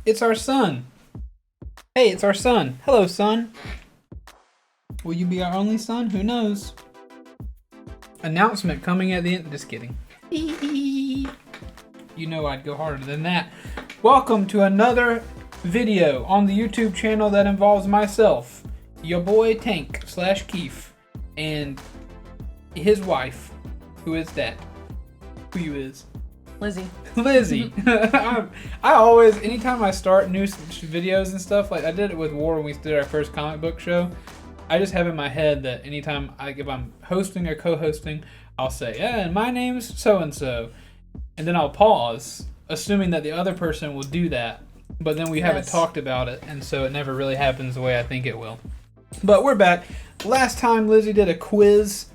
It's our son. Hey, it's our son. Hello, son. Will you be our only son? Who knows? Announcement coming at the end. Just kidding. You know I'd go harder than that. Welcome to another video on the YouTube channel that involves myself, your boy Tank / Keef, and his wife. Who is that? Who you is? Lizzie. Lizzie. I always, anytime I start new videos and stuff, like I did it with War when we did our first comic book show, I just have in my head that anytime if I'm hosting or co-hosting, I'll say, yeah, and my name's so-and-so. And then I'll pause, assuming that the other person will do that. But then we haven't talked about it, and so it never really happens the way I think it will. But we're back. Last time Lizzie did a quiz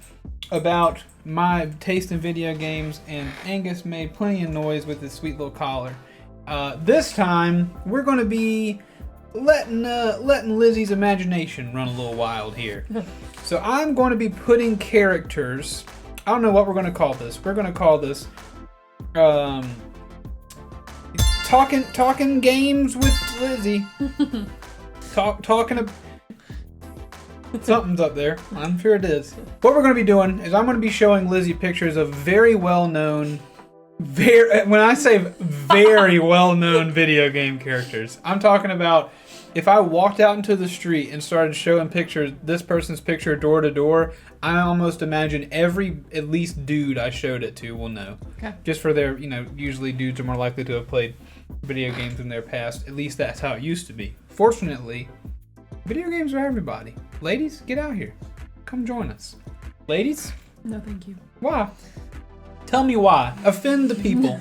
about my taste in video games, and Angus made plenty of noise with his sweet little collar. This time, we're going to be letting Lizzie's imagination run a little wild here. So I'm going to be putting characters. I don't know what we're going to call this. We're going to call this talking games with Lizzie. Talking. Something's up there. I'm sure it is. What we're going to be doing is I'm going to be showing Lizzie pictures of very well-known, when I say very well-known video game characters, I'm talking about if I walked out into the street and started showing pictures, this person's picture door to door, I almost imagine every, at least dude I showed it to will know. Okay. Just for their, usually dudes are more likely to have played video games in their past. At least that's how it used to be. Fortunately, video games are everybody. Ladies, get out here. Come join us. Ladies? No, thank you. Why? Tell me why. Offend the people.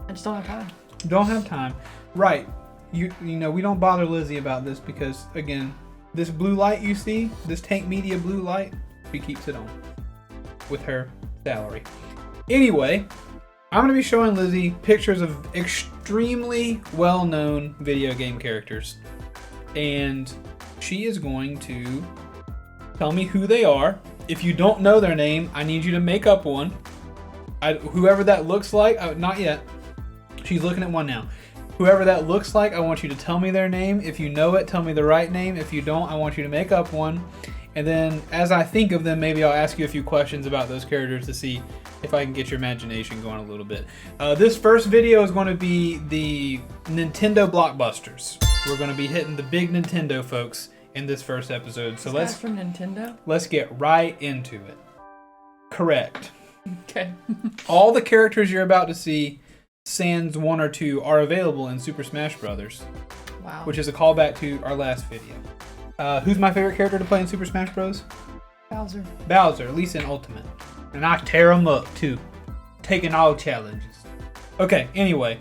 I just don't have time. Don't have time. Right. You know, we don't bother Lizzie about this because, again, this blue light you see, this Tank Media blue light, she keeps it on with her salary. Anyway, I'm going to be showing Lizzie pictures of extremely well-known video game characters. And she is going to tell me who they are. If you don't know their name, I need you to make up one. Whoever that looks like, not yet. She's looking at one now. Whoever that looks like, I want you to tell me their name. If you know it, tell me the right name. If you don't, I want you to make up one. And then as I think of them, maybe I'll ask you a few questions about those characters to see if I can get your imagination going a little bit. This first video is going to be the Nintendo blockbusters. We're going to be hitting the big Nintendo folks in this first episode. So let's from Nintendo. Let's get right into it. Correct. Okay. All the characters you're about to see, sans one or two, are available in Super Smash Bros. Wow. Which is a callback to our last video. Who's my favorite character to play in Super Smash Bros? Bowser. Bowser, at least in Ultimate. And I tear him up too. Taking all challenges. Okay, anyway.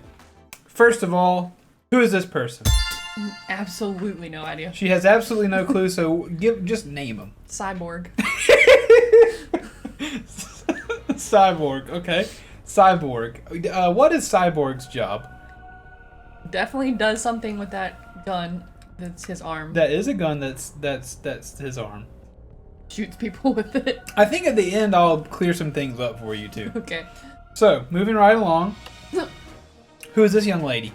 First of all, who is this person? Absolutely no idea. She has absolutely no clue, so just name him. Cyborg. Cyborg, okay. Cyborg. What is Cyborg's job? Definitely does something with that gun that's his arm. That is a gun that's his arm. Shoots people with it. I think at the end I'll clear some things up for you too. Okay. So, moving right along. Who is this young lady?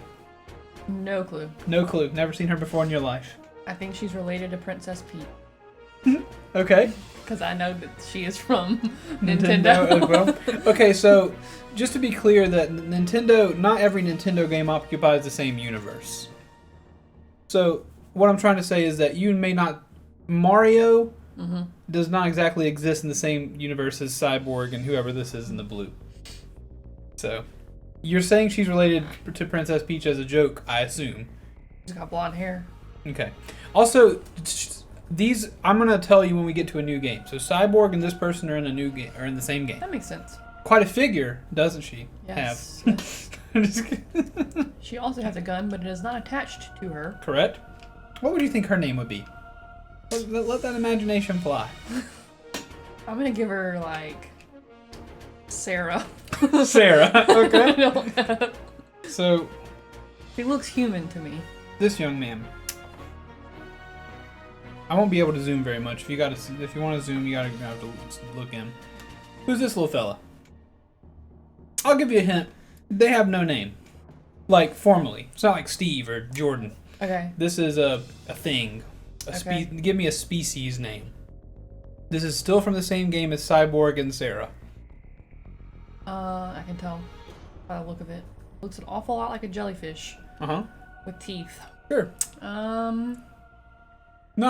No clue. No clue. Never seen her before in your life. I think she's related to Princess Peach. Okay. Because I know that she is from Nintendo. as well. Okay, so just to be clear that not every Nintendo game occupies the same universe. So what I'm trying to say is that Mario does not exactly exist in the same universe as Cyborg and whoever this is in the blue. So you're saying she's related to Princess Peach as a joke, I assume. She's got blonde hair. Okay. Also, these I'm gonna tell you when we get to a new game. So Cyborg and this person are in a new game, or in the same game. That makes sense. Quite a figure, doesn't she? Yes. Have. She also has a gun, but it is not attached to her. Correct. What would you think her name would be? Let that imagination fly. I'm gonna give her like Sarah. Sarah. Okay. I don't know. So He looks human to me. this young man. I won't be able to zoom very much. If you want to zoom, you have to look in. Who's this little fella? I'll give you a hint. They have no name. Like formally. It's not like Steve or Jordan. Okay. This is a thing. Okay. Give me a species name. This is still from the same game as Cyborg and Sarah. I can tell by the look of it. Looks an awful lot like a jellyfish. Uh-huh. With teeth. Sure. Not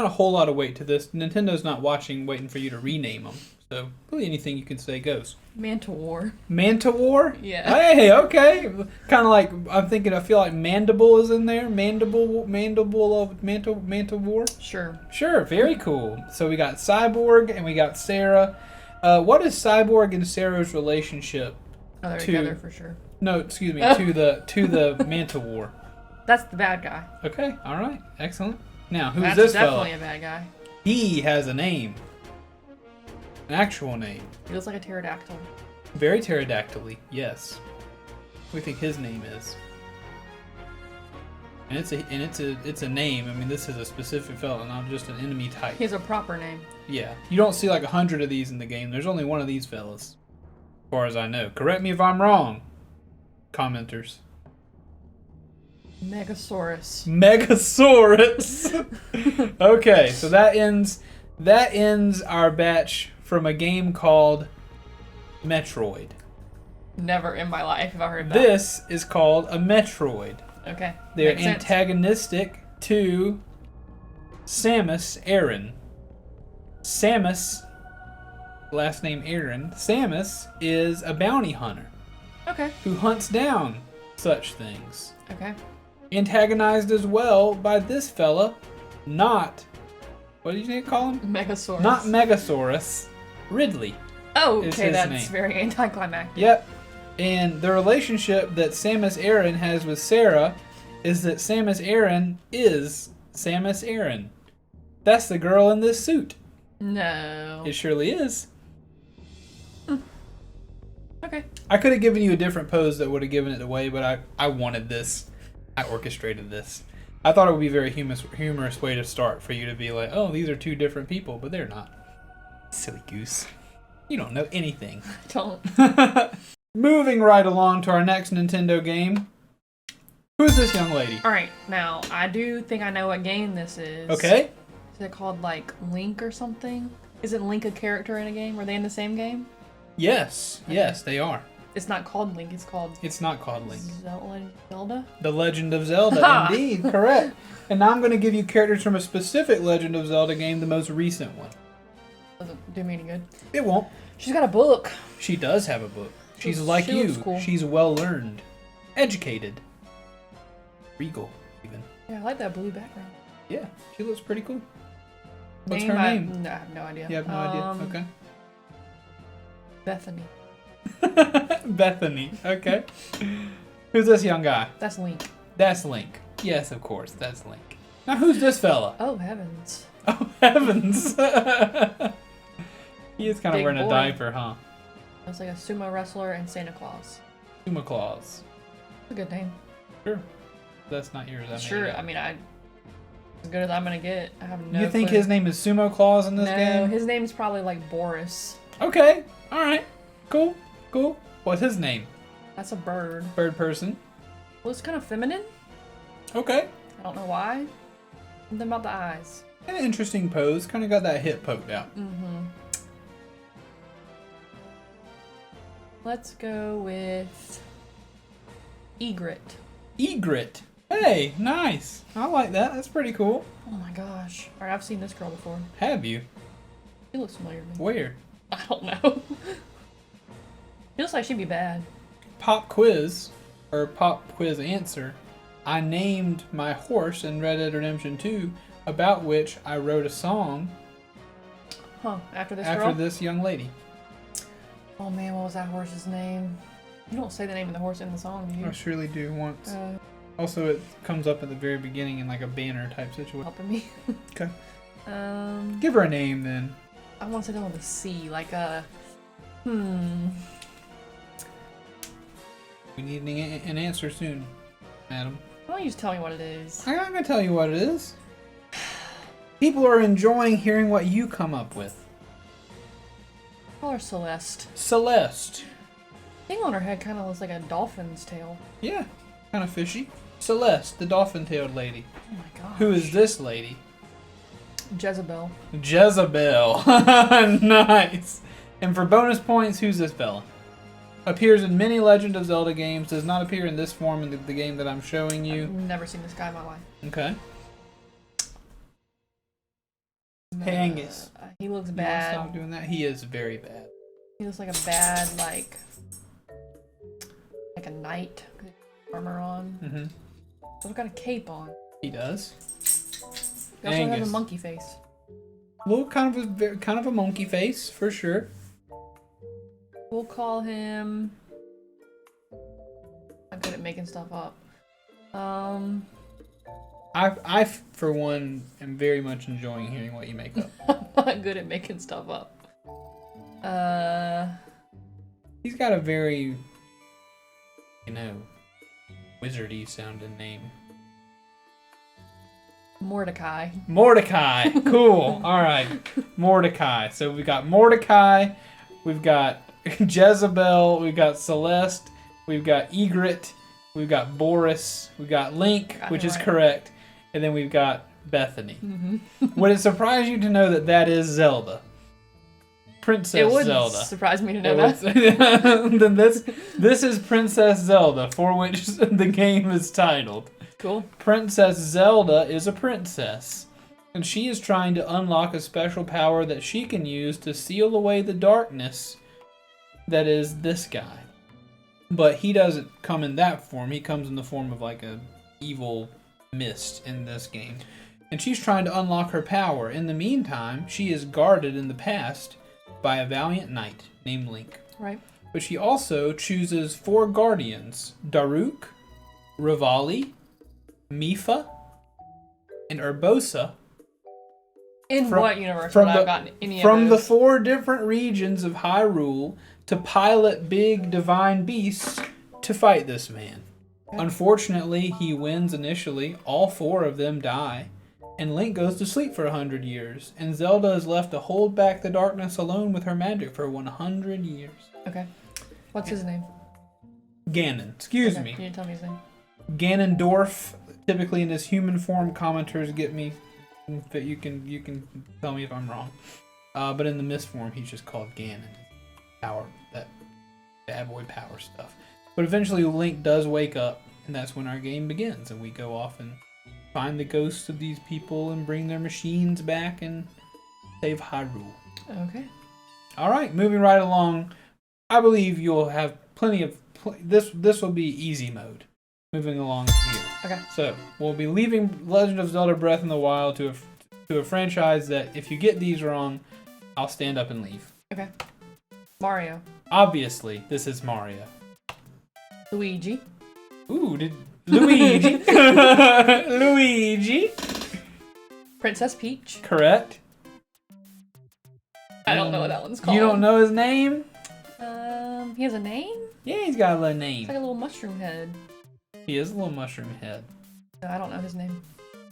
a whole lot of weight to this. Nintendo's not waiting for you to rename them. So really anything you can say goes. Mantawar. Mantawar? Yeah. Hey, okay. Kind of like, I feel like Mandible is in there. Mandible of Mantawar? Sure. Sure, very cool. So we got Cyborg and we got Sarah. What is Cyborg and Sarah's relationship? Oh, they're together for sure. No, excuse me, to the Mantawar. That's the bad guy. Okay, alright, excellent. Now, who's That's this definitely fella? a bad guy. He has a name. An actual name. He looks like a pterodactyl. Very pterodactyl-y, yes. What do you think his name is? And it's a name. I mean, this is a specific fella, not just an enemy type. He has a proper name. Yeah. You don't see like 100 of these in the game. There's only one of these fellas. As far as I know. Correct me if I'm wrong. Commenters. Megasaurus. Megasaurus. Okay, so that ends our batch from a game called Metroid. Never in my life have I heard that. This is called a Metroid. Okay. They're Makes sense. antagonistic to Samus Aran. Samus, last name Aran, Samus is a bounty hunter Okay. who hunts down such things. Okay. Antagonized as well by this fella, not, what did you call him? Megasaurus. Not Megasaurus, Ridley. Oh, is okay, his that's name. very anticlimactic. Yep. And the relationship that Samus Aran has with Sarah is that Samus Aran is Samus Aran. That's the girl in this suit. No. It surely is. Okay. I could have given you a different pose that would have given it away, but I wanted this. I orchestrated this. I thought it would be a very humorous way to start for you to be like, oh, these are two different people, but they're not. Silly goose. You don't know anything. Don't. Moving right along to our next Nintendo game. Who's this young lady? Alright, now, I do think I know what game this is. Okay. Is it called, like, Link or something? Isn't Link a character in a game? Are they in the same game? Yes. Okay. Yes, they are. It's not called Link, it's called It's not called Link. Zelda? The Legend of Zelda, indeed, correct. And now I'm going to give you characters from a specific Legend of Zelda game, the most recent one. Doesn't do me any good. It won't. She's got a book. She does have a book. She's She like you. looks cool. She's well learned, educated, regal, even. Yeah, I like that blue background. Yeah, she looks pretty cool. What's her name? No, I have no idea. You have no idea. Okay. Bethany. Bethany. Okay. Who's this young guy? That's Link. That's Link. Yes, of course, that's Link. Now, who's this fella? Oh, heavens. Oh, heavens. He is kind of Big wearing a boy. diaper, huh? That's like a sumo wrestler and Santa Claus. Suma Claus. That's a good name. Sure. That's not yours. I made Sure, it up. I mean, as good as I'm gonna get. I have no You think clue. his name is Sumo Claus in this No, game? his name's probably like Boris. Okay. All right. Cool. Cool. What's his name? That's a bird. Bird person. Well, it's kind of feminine. Okay. I don't know why. Something about the eyes. An interesting pose. Kind of got that hip poked out. Mm-hmm. Let's go with Egret. Egret. Hey, nice. I like that. That's pretty cool. Oh my gosh. Alright, I've seen this girl before. Have you? She looks familiar to me. Where? I don't know. She looks like she'd be bad. Pop quiz, or pop quiz answer. I named my horse in Red Dead Redemption 2, about which I wrote a song Huh, after this after girl? this young lady. Oh man, what was that horse's name? You don't say the name of the horse in the song, do you? I surely do once. Uh, Also, it comes up at the very beginning in like a banner type situation. helping me. Okay. Give Give her a name then. I want to say that with a C, like We need an answer soon, madam. Why don't you just tell me what it is? I'm not gonna tell you what it is. People are enjoying hearing what you come up with. Call her Celeste. Celeste. Thing on her head kind of looks like a dolphin's tail. Yeah, kind kind of fishy. Celeste, the dolphin-tailed lady. Oh my gosh. Who is this lady? Jezebel. Jezebel. Nice. And for bonus points, who's this fella? Appears in many Legend of Zelda games. Does not appear in this form in the game that I'm showing you. I've never seen this guy in my life. Okay. Hey, Angus. He looks You wanna bad. stop doing that? He is very bad. He looks like a bad, like a knight. With armor on. Mm-hmm. So he's got a cape on. He does. He also has Angus. a monkey face. Well, kind of a monkey face for sure. We'll call him. I'm good at making stuff up. I for one am very much enjoying hearing what you make up. I'm not good at making stuff up. He's got a very, wizardy sounding name. Mordecai. Mordecai. Cool. All right. Mordecai. So we've got Mordecai. We've got Jezebel. We've got Celeste. We've got Egret. We've got Boris. We've got Link, which is correct. And then we've got Bethany. Mm-hmm. Would it surprise you to know that that is Zelda? Princess It would Zelda. surprise me to know It that. would- then this is Princess Zelda, for which the game is titled. Cool. Princess Zelda is a princess, and she is trying to unlock a special power that she can use to seal away the darkness that is this guy. But he doesn't come in that form. He comes in the form of like a evil mist in this game. And she's trying to unlock her power. In the meantime, she is guarded in the past by a valiant knight named Link. Right. But she also chooses 4 guardians: Daruk, Rivali, Mifa, and Urbosa. In From- what universe from would I the- have gotten any from of the those? 4 different regions of Hyrule to pilot big divine beasts to fight this man. Okay. Unfortunately, he wins initially. All 4 of them die, and Link goes to sleep for 100 years, and Zelda is left to hold back the darkness alone with her magic for 100 years. Okay. What's his name? Ganon. Excuse Okay, me. You didn't tell me his name. Ganondorf. Typically in his human form, commenters get me. But you can tell me if I'm wrong. But in the mist form, he's just called Ganon. Power, that bad boy power stuff. But eventually Link does wake up, and that's when our game begins, and we go off and find the ghosts of these people and bring their machines back and save Hyrule. Okay. All right, moving right along. I believe you'll have plenty of this will be easy mode. Moving along here. Okay. So we'll be leaving Legend of Zelda: Breath in the Wild to a franchise that if you get these wrong, I'll stand up and leave. Okay. Mario. Obviously, this is Mario. Luigi. Ooh, did Luigi? Luigi. Princess Peach. Correct. I don't know what that one's called. You don't know his name? He has a name? Yeah, he's got a little It's name. like a little mushroom head. He is a little mushroom head. No, I don't know his name.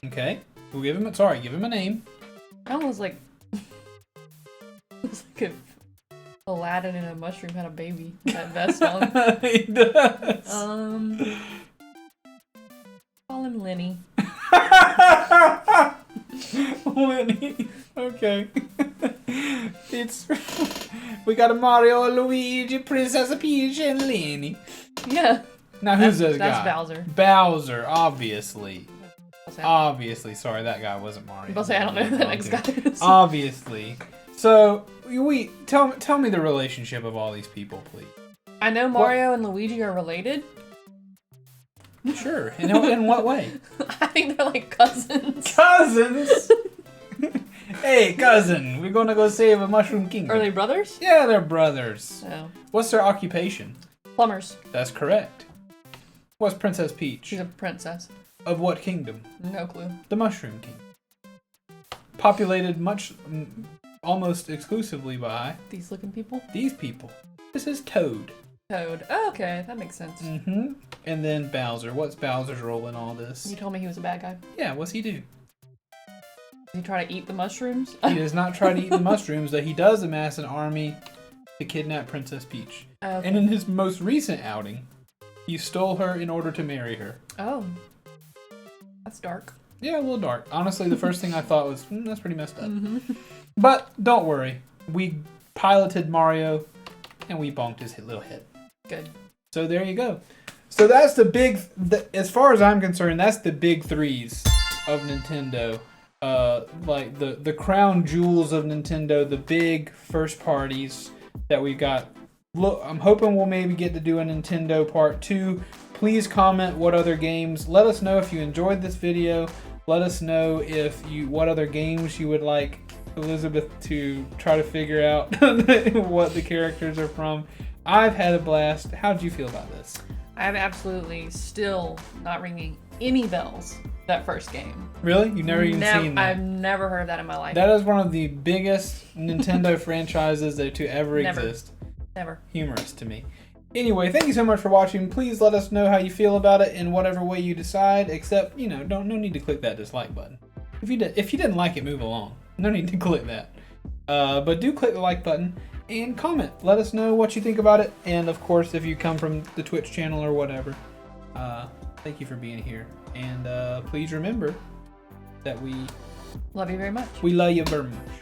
Okay, we'll give him a name. That was like it was like a Aladdin and a mushroom had a baby. That vest on. He does. Call him Lenny. Lenny. Okay. We got a Mario, a Luigi, Princess Peach, and Lenny. Yeah. Now who's this guy? That's Bowser. Bowser, obviously. I'm Obviously, sorry, that guy wasn't Mario. about to say I don't know who that next guy is. Obviously. So, tell me the relationship of all these people, please. I know Mario and Luigi are related. Sure. In what way? I think they're like cousins. Cousins? Hey, cousin, we're gonna go save a Mushroom Kingdom. Are they brothers? Yeah, they're brothers. No. What's their occupation? Plumbers. That's correct. What's Princess Peach? She's a princess. Of what kingdom? No clue. The Mushroom Kingdom. Populated almost exclusively by These looking people? these people. This is Toad. Toad. Oh, okay, that makes sense. Mm-hmm. And then Bowser. What's Bowser's role in all this? You told me he was a bad guy. Yeah, what's he do? Did he try to eat the mushrooms? He does not try to eat the mushrooms, though he does amass an army to kidnap Princess Peach. Okay. And in his most recent outing, You stole her in order to marry her. Oh. That's dark. Yeah, a little dark. Honestly, the first thing I thought was, that's pretty messed up. Mm-hmm. But don't worry. We piloted Mario, and we bonked his little head. Good. So there you go. So that's as far as I'm concerned, that's the big threes of Nintendo. Like the crown jewels of Nintendo, the big first parties that we got. Look, I'm hoping we'll maybe get to do a Nintendo part 2. Please comment what other games. Let us know if you enjoyed this video. Let us know what other games you would like Elizabeth to try to figure out what the characters are from. I've had a blast. How'd you feel about this? I'm absolutely still not ringing any bells that first game. Really? You've never even seen that? I've never heard that in my life. That is one of the biggest Nintendo franchises to ever exist. Never. Humorous to me. Anyway, thank you so much for watching. Please let us know how you feel about it in whatever way you decide. Except, no need to click that dislike button. If you didn't like it, move along. No need to click that. But do click the like button and comment. Let us know what you think about it. And of course, if you come from the Twitch channel or whatever, thank you for being here. And please remember that we love you very much. We love you very much.